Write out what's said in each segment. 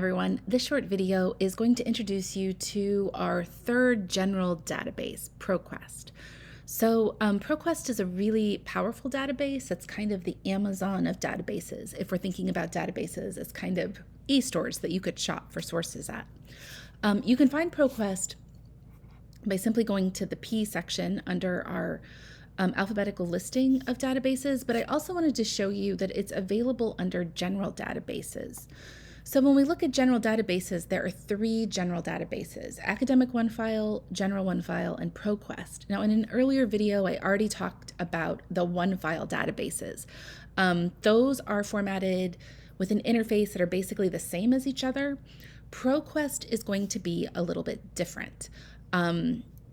Everyone, this short video is going to introduce you to our third general database, Proquest. So Proquest is a really powerful database. It's kind of the Amazon of databases. If we're thinking about databases as kind of e-stores that you could shop for sources at. You can find Proquest by simply going to the P section under our alphabetical listing of databases, but I also wanted to show you that it's available under general databases. So when we look at general databases, there are three general databases: Academic OneFile, General OneFile, and Proquest. Now, in an earlier video, I already talked about the OneFile databases. Those are formatted with an interface that are basically the same as each other. Proquest is going to be a little bit different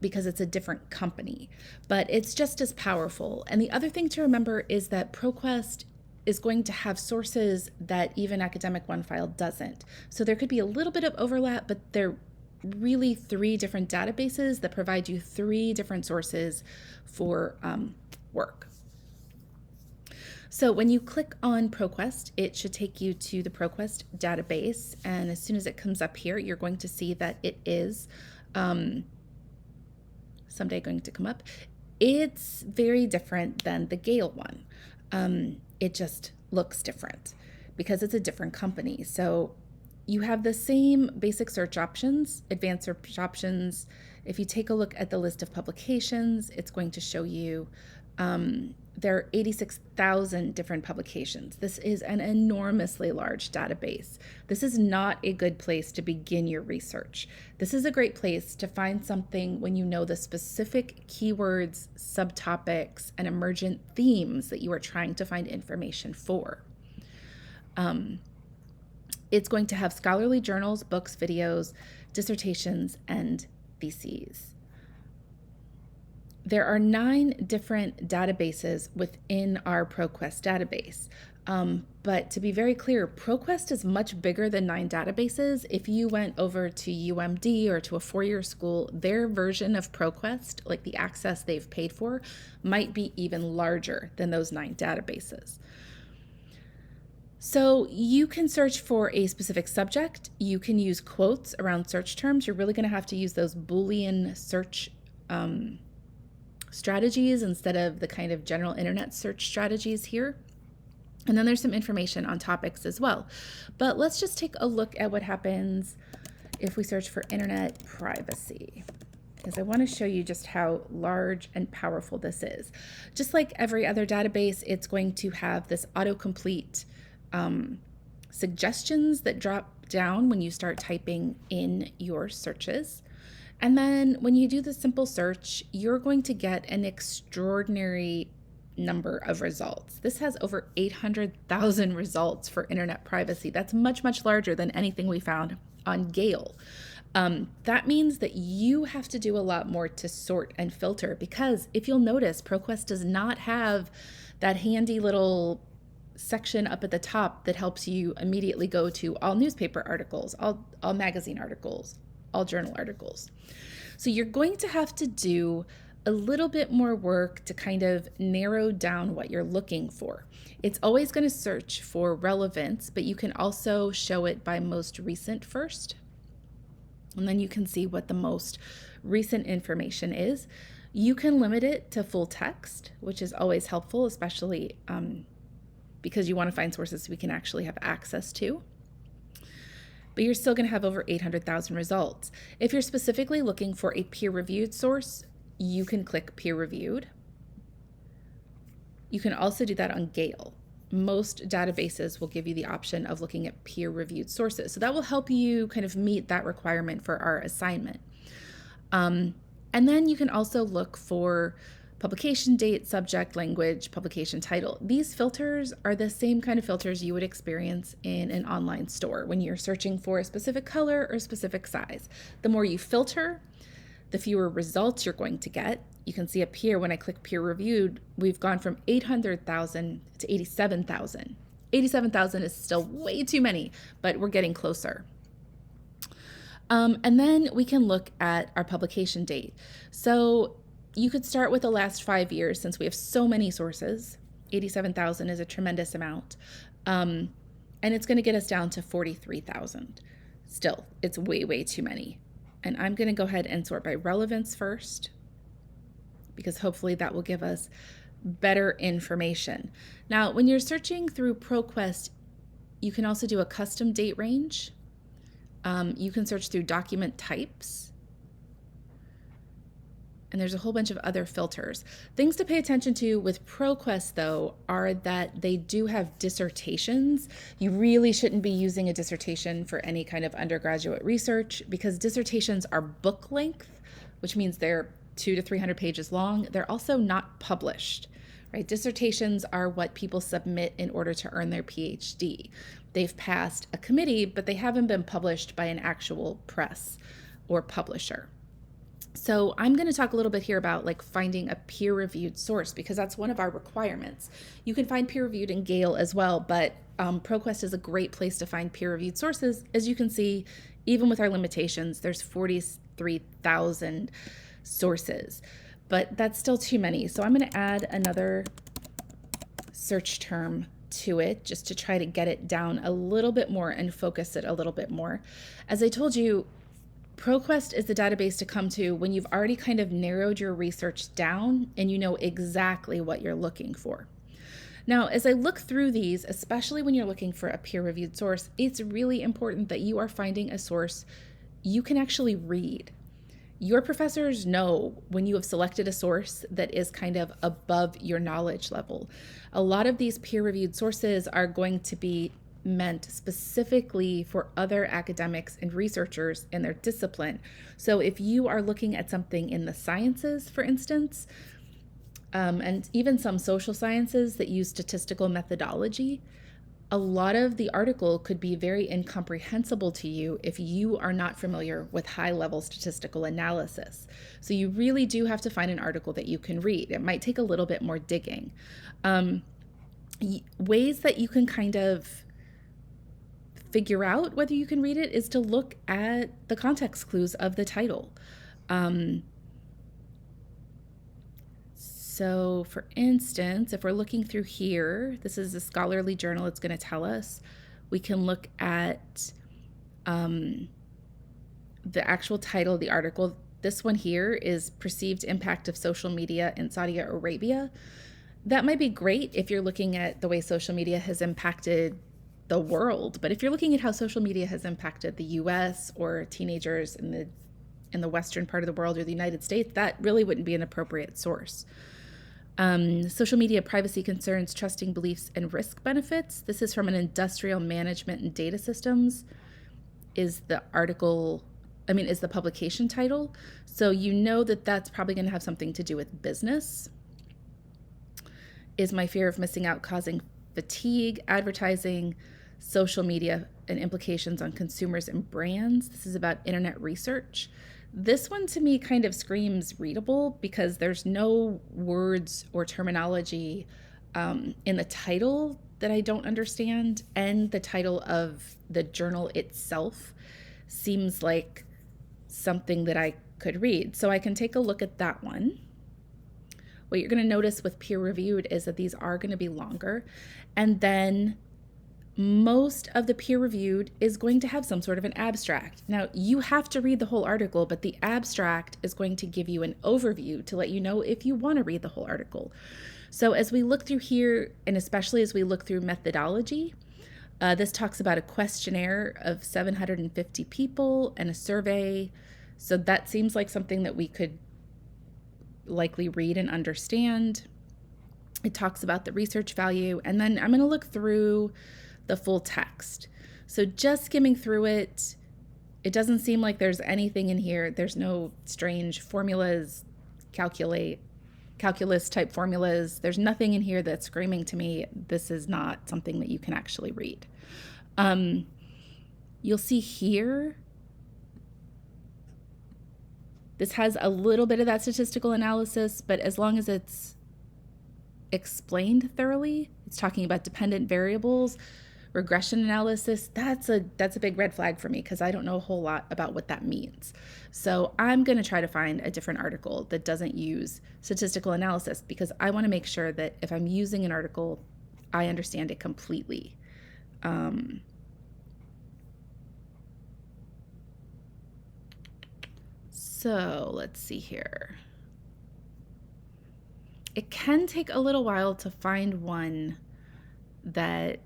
because it's a different company, but it's just as powerful. And the other thing to remember is that Proquest is going to have sources that even Academic OneFile doesn't. So there could be a little bit of overlap, but they're really three different databases that provide you three different sources for work. So when you click on Proquest, it should take you to the Proquest database. And as soon as it comes up here, you're going to see that it is someday going to come up. It's very different than the Gale one. It just looks different because it's a different company. So you have the same basic search options, advanced search options. If you take a look at the list of publications, it's going to show you there are 86,000 different publications. This is an enormously large database. This is not a good place to begin your research. This is a great place to find something when you know the specific keywords, subtopics, and emergent themes that you are trying to find information for. It's going to have scholarly journals, books, videos, dissertations, and theses. There are 9 different databases within our Proquest database. But to be very clear, Proquest is much bigger than 9 databases. If you went over to UMD or to a four-year school, their version of Proquest, like the access they've paid for, might be even larger than those 9 databases. So you can search for a specific subject. You can use quotes around search terms. You're really going to have to use those Boolean search strategies instead of the kind of general internet search strategies here. And then there's some information on topics as well. But let's just take a look at what happens if we search for internet privacy, because I want to show you just how large and powerful this is. Just like every other database, it's going to have this autocomplete suggestions that drop down when you start typing in your searches. And then when you do the simple search, you're going to get an extraordinary number of results. This has over 800,000 results for internet privacy. That's much, much larger than anything we found on Gale. That means that you have to do a lot more to sort and filter, because if you'll notice, Proquest does not have that handy little section up at the top that helps you immediately go to all newspaper articles, all magazine articles, all journal articles. So you're going to have to do a little bit more work to kind of narrow down what you're looking for. It's always going to search for relevance, but you can also show it by most recent first. And then you can see what the most recent information is. You can limit it to full text, which is always helpful, especially because you want to find sources we can actually have access to. But you're still going to have over 800,000 results. If you're specifically looking for a peer-reviewed source, you can click peer-reviewed. You can also do that on Gale. Most databases will give you the option of looking at peer-reviewed sources. So that will help you kind of meet that requirement for our assignment. And then you can also look for publication date, subject, language, publication title. These filters are the same kind of filters you would experience in an online store when you're searching for a specific color or specific size. The more you filter, the fewer results you're going to get. You can see up here when I click peer reviewed, we've gone from 800,000 to 87,000. 87,000 is still way too many, but we're getting closer. And then we can look at our publication date. So you could start with the last 5 years, since we have so many sources. 87,000 is a tremendous amount. And it's going to get us down to 43,000. Still, it's way, way too many. And I'm going to go ahead and sort by relevance first, because hopefully that will give us better information. Now, when you're searching through Proquest, you can also do a custom date range. You can search through document types. And there's a whole bunch of other filters. Things to pay attention to with Proquest, though, are that they do have dissertations. You really shouldn't be using a dissertation for any kind of undergraduate research, because dissertations are book length, which means they're 200 to 300 pages long. They're also not published, right? Dissertations are what people submit in order to earn their PhD. They've passed a committee, but they haven't been published by an actual press or publisher. So I'm going to talk a little bit here about like finding a peer-reviewed source, because that's one of our requirements. You can find peer-reviewed in Gale as well, but Proquest is a great place to find peer-reviewed sources. As you can see, even with our limitations, there's 43,000 sources, but that's still too many. So I'm going to add another search term to it just to try to get it down a little bit more and focus it a little bit more. As I told you, Proquest is the database to come to when you've already kind of narrowed your research down and you know exactly what you're looking for. Now, as I look through these, especially when you're looking for a peer-reviewed source, it's really important that you are finding a source you can actually read. Your professors know when you have selected a source that is kind of above your knowledge level. A lot of these peer-reviewed sources are going to be meant specifically for other academics and researchers in their discipline. So if you are looking at something in the sciences, for instance, and even some social sciences that use statistical methodology, a lot of the article could be very incomprehensible to you if you are not familiar with high-level statistical analysis. So you really do have to find an article that you can read. It might take a little bit more digging. Ways that you can kind of figure out whether you can read it is to look at the context clues of the title. So for instance, if we're looking through here, this is a scholarly journal, it's going to tell us. We can look at the actual title of the article. This one here is Perceived Impact of Social Media in Saudi Arabia. That might be great if you're looking at the way social media has impacted the world, but if you're looking at how social media has impacted the US or teenagers in the western part of the world or the United States, that really wouldn't be an appropriate source. Social media privacy concerns, trusting beliefs, and risk benefits. This is from an Industrial Management and Data Systems is the publication title. So you know that that's probably going to have something to do with business. Is my fear of missing out causing fatigue, advertising, social media, and implications on consumers and brands. This is about internet research. This one to me kind of screams readable because there's no words or terminology in the title that I don't understand, and the title of the journal itself seems like something that I could read. So I can take a look at that one. What you're going to notice with peer-reviewed is that these are going to be longer, and then most of the peer-reviewed is going to have some sort of an abstract. Now, you have to read the whole article, but the abstract is going to give you an overview to let you know if you want to read the whole article. So as we look through here, and especially as we look through methodology, this talks about a questionnaire of 750 people and a survey. So that seems like something that we could likely read and understand. It talks about the research value, and then I'm going to look through the full text. So just skimming through it, it doesn't seem like there's anything in here. There's no strange formulas, calculus type formulas. There's nothing in here that's screaming to me, this is not something that you can actually read. You'll see here, this has a little bit of that statistical analysis, but as long as it's explained thoroughly, it's talking about dependent variables, regression analysis, that's a big red flag for me because I don't know a whole lot about what that means. So I'm going to try to find a different article that doesn't use statistical analysis, because I want to make sure that if I'm using an article, I understand it completely. So let's see here. It can take a little while to find one that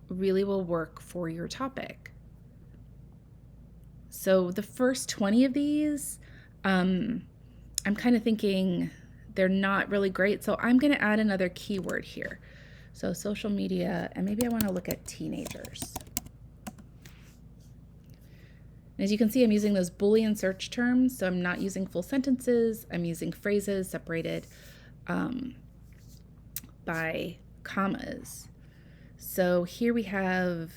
really will work for your topic. So the first 20 of these, I'm kind of thinking they're not really great. So I'm going to add another keyword here. So social media, and maybe I want to look at teenagers. And as you can see, I'm using those Boolean search terms. So I'm not using full sentences. I'm using phrases separated by commas. So here we have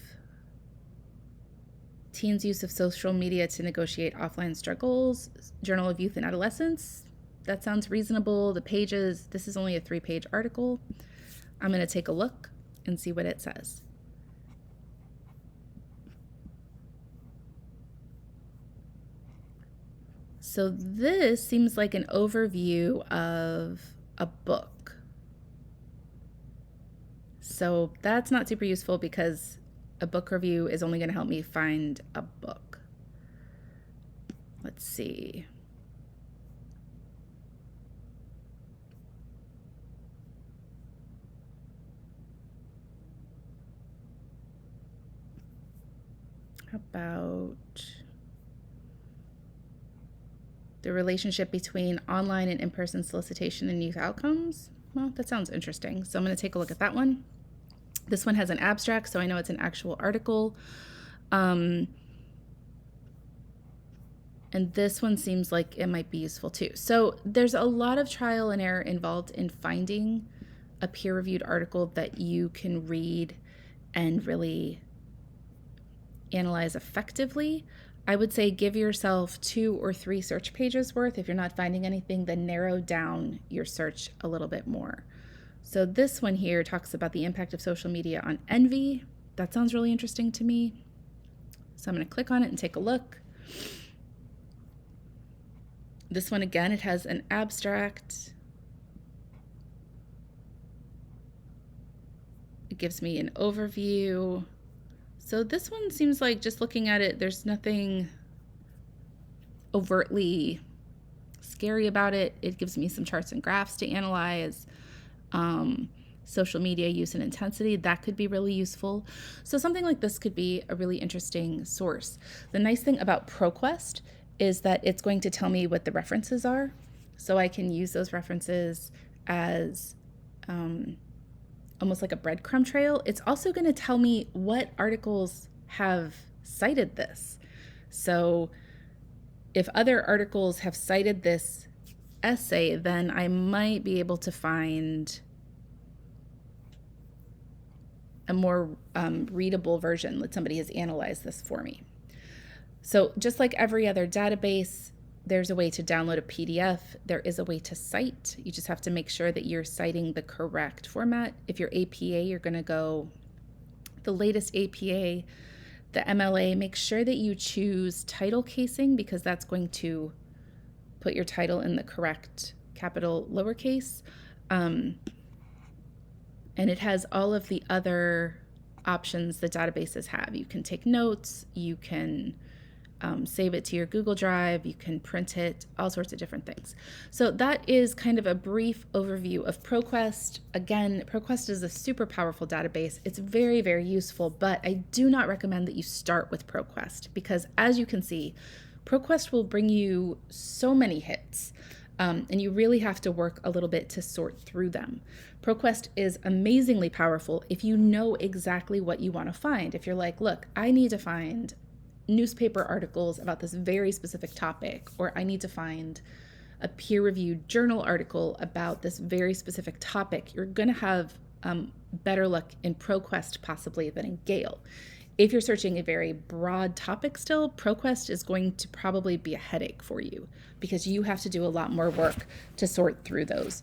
teens' use of social media to negotiate offline struggles, Journal of Youth and Adolescence. That sounds reasonable. The pages, this is only a 3-page article. I'm going to take a look and see what it says. So this seems like an overview of a book. So that's not super useful because a book review is only going to help me find a book. Let's see. How about the relationship between online and in-person solicitation and youth outcomes? Well, that sounds interesting. So I'm going to take a look at that one. This one has an abstract, so I know it's an actual article. And this one seems like it might be useful too. So there's a lot of trial and error involved in finding a peer-reviewed article that you can read and really analyze effectively. I would say give yourself 2 or 3 search pages worth. If you're not finding anything, then narrow down your search a little bit more. So this one here talks about the impact of social media on envy. That sounds really interesting to me. So I'm going to click on it and take a look. This one, again, it has an abstract. It gives me an overview. So this one seems like, just looking at it, there's nothing overtly scary about it. It gives me some charts and graphs to analyze. Social media use and intensity, that could be really useful. So something like this could be a really interesting source. The nice thing about Proquest is that it's going to tell me what the references are. So I can use those references as almost like a breadcrumb trail. It's also going to tell me what articles have cited this. So if other articles have cited this essay, then I might be able to find a more readable version that somebody has analyzed this for me. So just like every other database, there's a way to download a PDF. There is a way to cite. You just have to make sure that you're citing the correct format. If you're APA, you're going to go the latest APA. The MLA, make sure that you choose title casing because that's going to put your title in the correct capital lowercase. And it has all of the other options that databases have. You can take notes, you can save it to your Google Drive, you can print it, all sorts of different things. So that is kind of a brief overview of Proquest. Again, Proquest is a super powerful database. It's very, very useful, but I do not recommend that you start with Proquest because, as you can see, Proquest will bring you so many hits. And you really have to work a little bit to sort through them. Proquest is amazingly powerful if you know exactly what you want to find. If you're like, look, I need to find newspaper articles about this very specific topic, or I need to find a peer-reviewed journal article about this very specific topic, you're going to have better luck in Proquest possibly than in Gale. If you're searching a very broad topic still, Proquest is going to probably be a headache for you because you have to do a lot more work to sort through those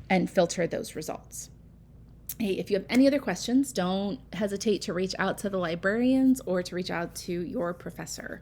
and filter those results. Hey, if you have any other questions, don't hesitate to reach out to the librarians or to reach out to your professor.